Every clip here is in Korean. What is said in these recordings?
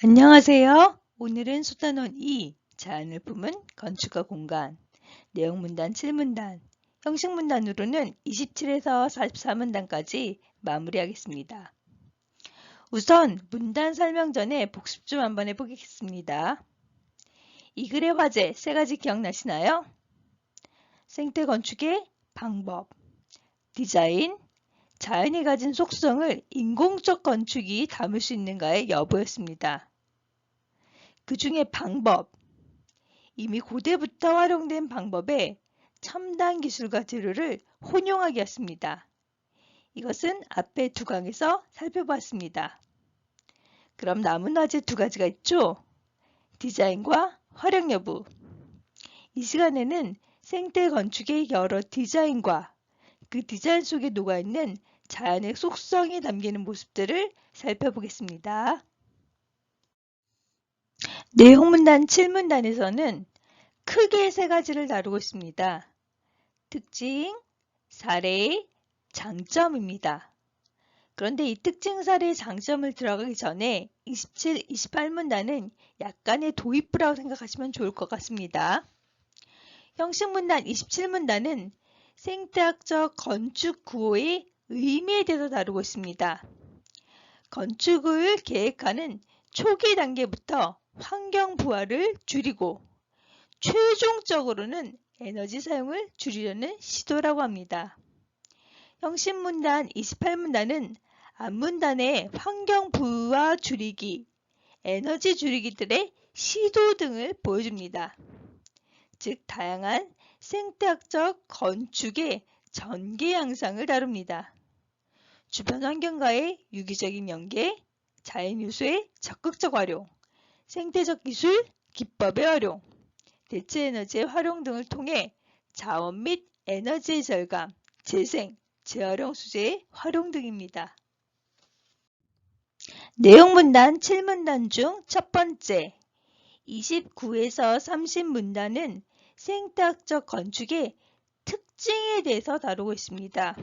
안녕하세요. 오늘은 수단원 2, 자연을 품은 건축과 공간, 내용문단 7문단, 형식문단으로는 27에서 44문단까지 마무리하겠습니다. 우선 문단 설명 전에 복습 좀 한번 해보겠습니다. 이 글의 화제 3가지 기억나시나요? 생태 건축의 방법, 디자인, 자연이 가진 속성을 인공적 건축이 담을 수 있는가의 여부였습니다. 그 중에 방법, 이미 고대부터 활용된 방법에 첨단 기술과 재료를 혼용하기였습니다. 이것은 앞에 2강에서 살펴봤습니다. 그럼 남은 화제 2가지가 있죠? 디자인과 활용 여부. 이 시간에는 생태 건축의 여러 디자인과 그 디자인 속에 녹아있는 자연의 속성이 담기는 모습들을 살펴보겠습니다. 내용문단 7문단에서는 크게 3가지를 다루고 있습니다. 특징, 사례, 장점입니다. 그런데 이 특징, 사례, 장점을 들어가기 전에 27, 28문단은 약간의 도입부라고 생각하시면 좋을 것 같습니다. 형식문단 27문단은 생태학적 건축 구호의 의미에 대해서 다루고 있습니다. 건축을 계획하는 초기 단계부터 환경 부하를 줄이고 최종적으로는 에너지 사용을 줄이려는 시도라고 합니다. 형식문단 28문단은 앞문단의 환경 부하 줄이기, 에너지 줄이기들의 시도 등을 보여줍니다. 즉 다양한 생태학적 건축의 전개 양상을 다룹니다. 주변 환경과의 유기적인 연계, 자연 요소의 적극적 활용, 생태적 기술, 기법의 활용, 대체 에너지의 활용 등을 통해 자원 및 에너지의 절감, 재생, 재활용 수재의 활용 등입니다. 내용문단 7문단 중 첫 번째, 29에서 30문단은 생태학적 건축의 특징에 대해서 다루고 있습니다.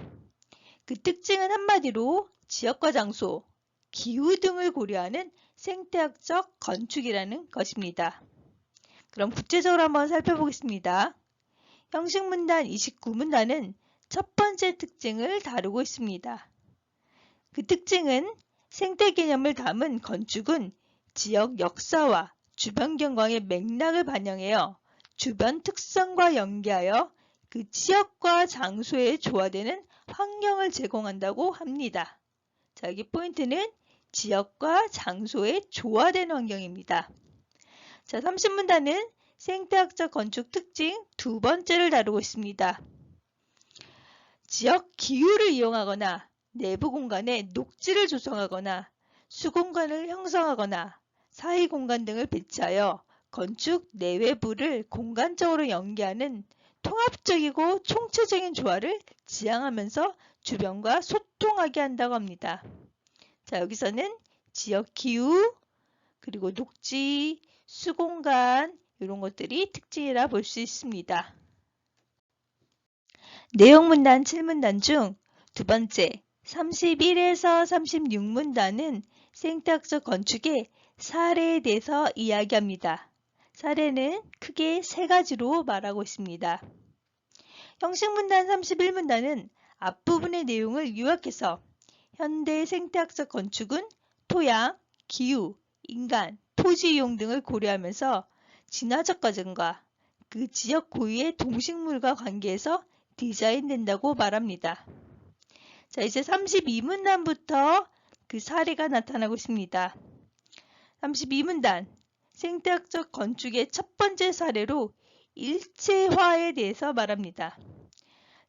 그 특징은 한마디로 지역과 장소, 기후 등을 고려하는 생태학적 건축이라는 것입니다. 그럼 구체적으로 한번 살펴보겠습니다. 형식문단 29문단은 첫 번째 특징을 다루고 있습니다. 그 특징은 생태 개념을 담은 건축은 지역 역사와 주변 경광의 맥락을 반영하여 주변 특성과 연계하여 그 지역과 장소에 조화되는 환경을 제공한다고 합니다. 자, 여기 포인트는 지역과 장소에 조화된 환경입니다. 자, 30문단은 생태학적 건축 특징 2번째를 다루고 있습니다. 지역 기후를 이용하거나 내부 공간에 녹지를 조성하거나 수공간을 형성하거나 사이 공간 등을 배치하여 건축 내외부를 공간적으로 연계하는 통합적이고 총체적인 조화를 지향하면서 주변과 소통하게 한다고 합니다. 자, 여기서는 지역 기후, 그리고 녹지, 수공간 이런 것들이 특징이라 볼 수 있습니다. 내용문단 7문단 중 2번째 31에서 36문단은 생태학적 건축의 사례에 대해서 이야기합니다. 사례는 크게 3가지로 말하고 있습니다. 형식문단 31문단은 앞부분의 내용을 요약해서 현대 생태학적 건축은 토양, 기후, 인간, 토지 이용 등을 고려하면서 진화적 과정과 그 지역 고유의 동식물과 관계에서 디자인된다고 말합니다. 자, 이제 32문단부터 그 사례가 나타나고 있습니다. 32문단 생태학적 건축의 첫 번째 사례로 일체화에 대해서 말합니다.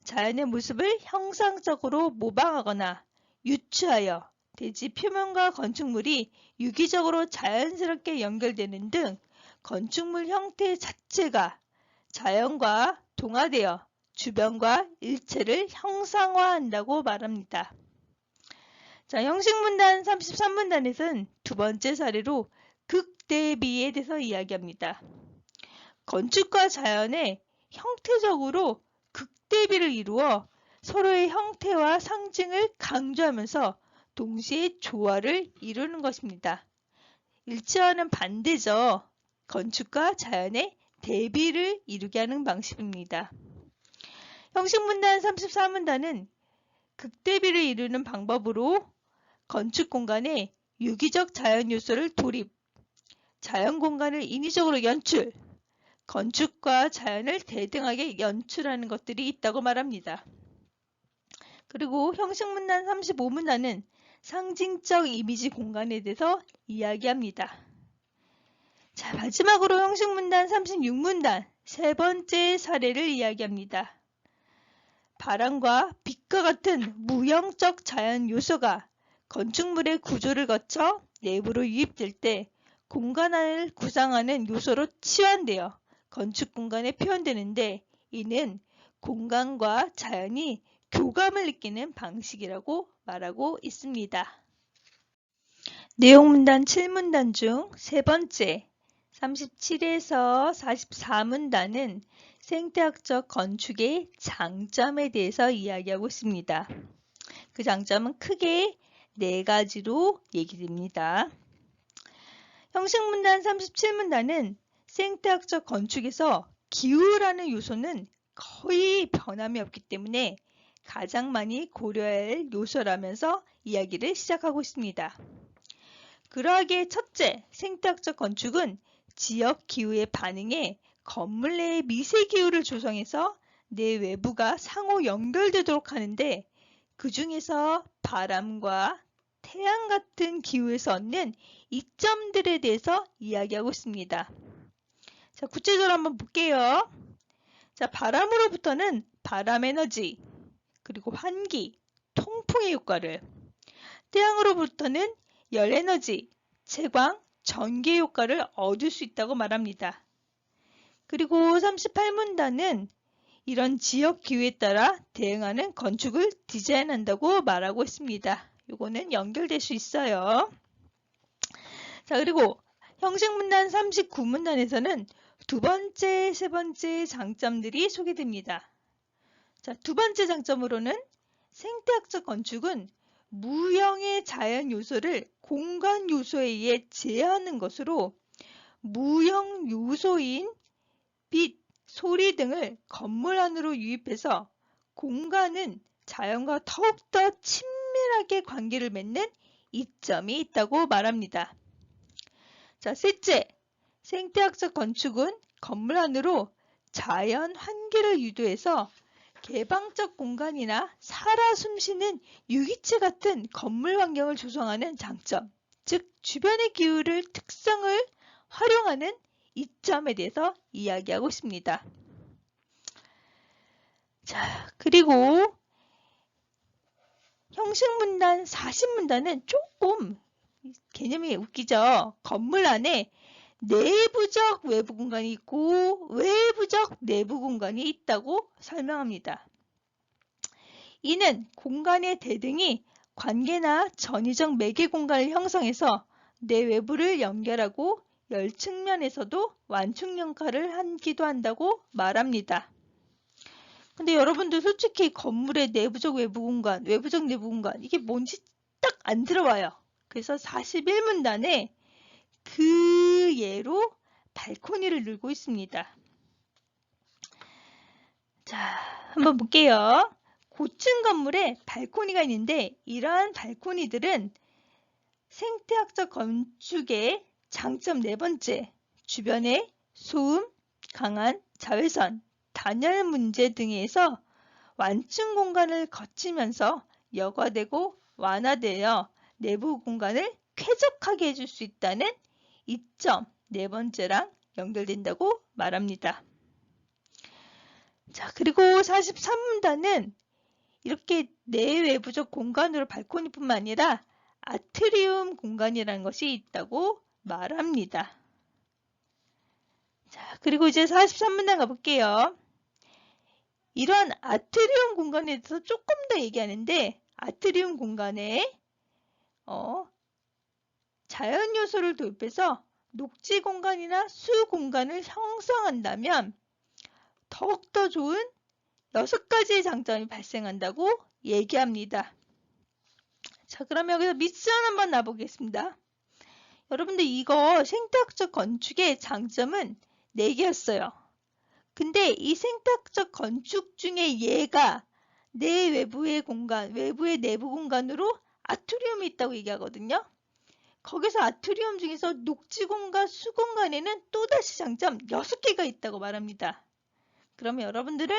자연의 모습을 형상적으로 모방하거나 유추하여 대지 표면과 건축물이 유기적으로 자연스럽게 연결되는 등 건축물 형태 자체가 자연과 동화되어 주변과 일체를 형상화한다고 말합니다. 자, 형식문단 33문단에서는 2번째 사례로 극대비에 대해서 이야기합니다. 건축과 자연의 형태적으로 극대비를 이루어 서로의 형태와 상징을 강조하면서 동시에 조화를 이루는 것입니다. 일치와는 반대죠. 건축과 자연의 대비를 이루게 하는 방식입니다. 형식문단 34문단은 극대비를 이루는 방법으로 건축 공간에 유기적 자연 요소를 도입, 자연 공간을 인위적으로 연출, 건축과 자연을 대등하게 연출하는 것들이 있다고 말합니다. 그리고 형식문단 35문단은 상징적 이미지 공간에 대해서 이야기합니다. 자, 마지막으로 형식문단 36문단 세 번째 사례를 이야기합니다. 바람과 빛과 같은 무형적 자연 요소가 건축물의 구조를 거쳐 내부로 유입될 때 공간을 구성하는 요소로 치환되어 건축 공간에 표현되는데 이는 공간과 자연이 교감을 느끼는 방식이라고 말하고 있습니다. 내용문단 7문단 중 세 번째 37에서 44문단은 생태학적 건축의 장점에 대해서 이야기하고 있습니다. 그 장점은 크게 네 가지로 얘기됩니다. 형식문단 37문단은 생태학적 건축에서 기후라는 요소는 거의 변함이 없기 때문에 가장 많이 고려해야 할 요소라면서 이야기를 시작하고 있습니다. 그러하기에 첫째, 생태학적 건축은 지역 기후에 반응해 건물 내의 미세 기후를 조성해서 내 외부가 상호 연결되도록 하는데 그 중에서 바람과 태양 같은 기후에서 얻는 이점들에 대해서 이야기하고 있습니다. 자, 구체적으로 한번 볼게요. 자, 바람으로부터는 바람 에너지, 그리고 환기, 통풍의 효과를, 태양으로부터는 열 에너지, 채광, 전기의 효과를 얻을 수 있다고 말합니다. 그리고 38문단은 이런 지역 기후에 따라 대응하는 건축을 디자인한다고 말하고 있습니다. 요거는 연결될 수 있어요. 자, 그리고 형식문단 39문단에서는 두 번째, 세 번째 장점들이 소개됩니다. 자, 두 번째 장점으로는 생태학적 건축은 무형의 자연 요소를 공간 요소에 의해 제어하는 것으로 무형 요소인 빛, 소리 등을 건물 안으로 유입해서 공간은 자연과 더욱더 친밀하게 관계를 맺는 이점이 있다고 말합니다. 자, 셋째, 생태학적 건축은 건물 안으로 자연 환기를 유도해서 개방적 공간이나 살아 숨쉬는 유기체 같은 건물 환경을 조성하는 장점, 즉 주변의 기후를 특성을 활용하는 이점에 대해서 이야기하고 있습니다. 자, 그리고 형식문단 40문단은 조금 개념이 웃기죠. 건물 안에 내부적 외부 공간이 있고 외부적 내부 공간이 있다고 설명합니다. 이는 공간의 대등이 관계나 전위적 매개 공간을 형성해서 내외부를 연결하고 열 측면에서도 완충 역할을 하기도 한다고 말합니다. 근데 여러분들 솔직히 건물의 내부적 외부 공간, 외부적 내부 공간 이게 뭔지 딱 안 들어와요. 그래서 41문단에 그 예로 발코니를 들고 있습니다. 자, 한번 볼게요. 고층 건물에 발코니가 있는데 이러한 발코니들은 생태학적 건축의 장점 네 번째, 주변의 소음, 강한 자외선, 단열 문제 등에서 완충 공간을 거치면서 여과되고 완화되어 내부 공간을 쾌적하게 해줄 수 있다는 이점 네 번째랑 연결된다고 말합니다. 자, 그리고 43문단은 이렇게 내외부적 공간으로 발코니뿐만 아니라 아트리움 공간이라는 것이 있다고 말합니다. 자, 그리고 이제 43문단 가볼게요. 이런 아트리움 공간에 대해서 조금 더 얘기하는데 아트리움 공간에 자연 요소를 도입해서 녹지 공간이나 수 공간을 형성한다면 더욱더 좋은 6가지의 장점이 발생한다고 얘기합니다. 자, 그러면 여기서 미션 한번 놔보겠습니다. 여러분들 이거 생태학적 건축의 장점은 4개였어요. 근데 이 생태학적 건축 중에 얘가 내 외부의 공간, 외부의 내부 공간으로 아트리움이 있다고 얘기하거든요. 거기서 아트리움 중에서 녹지공간, 수공간에는 또다시 장점 6개가 있다고 말합니다. 그러면 여러분들은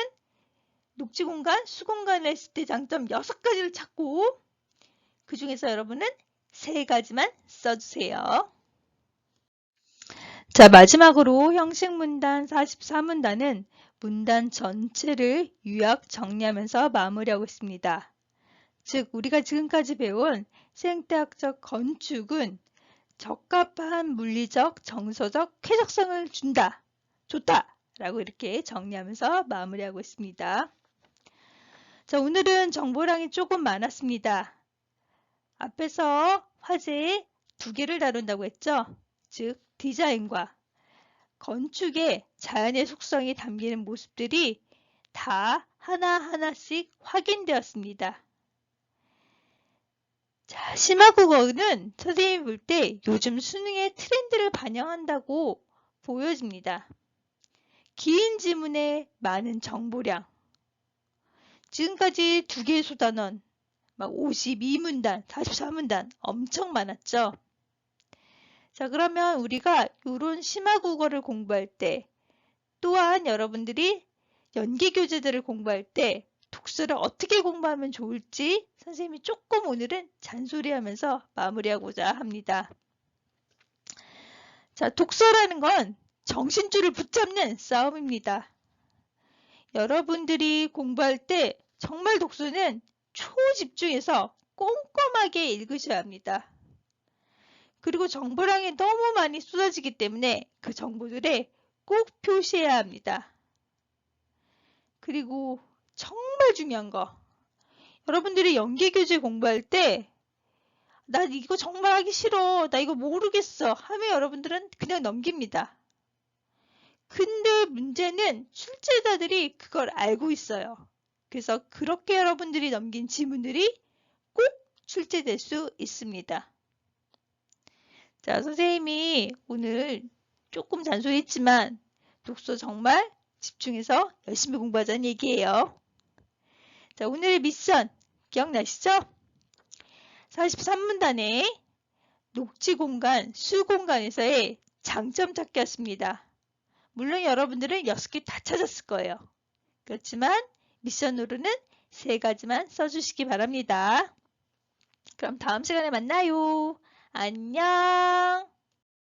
녹지공간, 수공간을 했을 때 장점 6가지를 찾고 그 중에서 여러분은 3가지만 써주세요. 자, 마지막으로 형식 문단 44문단은 문단 전체를 요약 정리하면서 마무리하고 있습니다. 즉, 우리가 지금까지 배운 생태학적 건축은 적합한 물리적, 정서적 쾌적성을 준다, 좋다 라고 이렇게 정리하면서 마무리하고 있습니다. 자, 오늘은 정보량이 조금 많았습니다. 앞에서 화제에 2개를 다룬다고 했죠. 즉, 디자인과 건축의 자연의 속성이 담기는 모습들이 다 하나하나씩 확인되었습니다. 자, 심화국어는 선생님이 볼 때 요즘 수능의 트렌드를 반영한다고 보여집니다. 긴 지문에 많은 정보량. 지금까지 2개의 소단원, 막 52문단, 44문단 엄청 많았죠. 자, 그러면 우리가 이런 심화국어를 공부할 때 또한 여러분들이 연계교재들을 공부할 때 독서를 어떻게 공부하면 좋을지 선생님이 조금 오늘은 잔소리하면서 마무리하고자 합니다. 자, 독서라는 건 정신줄을 붙잡는 싸움입니다. 여러분들이 공부할 때 정말 독서는 초집중해서 꼼꼼하게 읽으셔야 합니다. 그리고 정보량이 너무 많이 쏟아지기 때문에 그 정보들에 꼭 표시해야 합니다. 그리고 정말 중요한 거, 여러분들이 연계교재 공부할 때 나 이거 정말 하기 싫어, 나 이거 모르겠어 하면 여러분들은 그냥 넘깁니다. 근데 문제는 출제자들이 그걸 알고 있어요. 그래서 그렇게 여러분들이 넘긴 지문들이 꼭 출제될 수 있습니다. 자, 선생님이 오늘 조금 잔소리했지만 독서 정말 집중해서 열심히 공부하자는 얘기예요. 자, 오늘의 미션 기억나시죠? 43문단의 녹지공간, 수공간에서의 장점 찾기였습니다. 물론 여러분들은 6개 다 찾았을 거예요. 그렇지만 미션으로는 3가지만 써주시기 바랍니다. 그럼 다음 시간에 만나요. 안녕.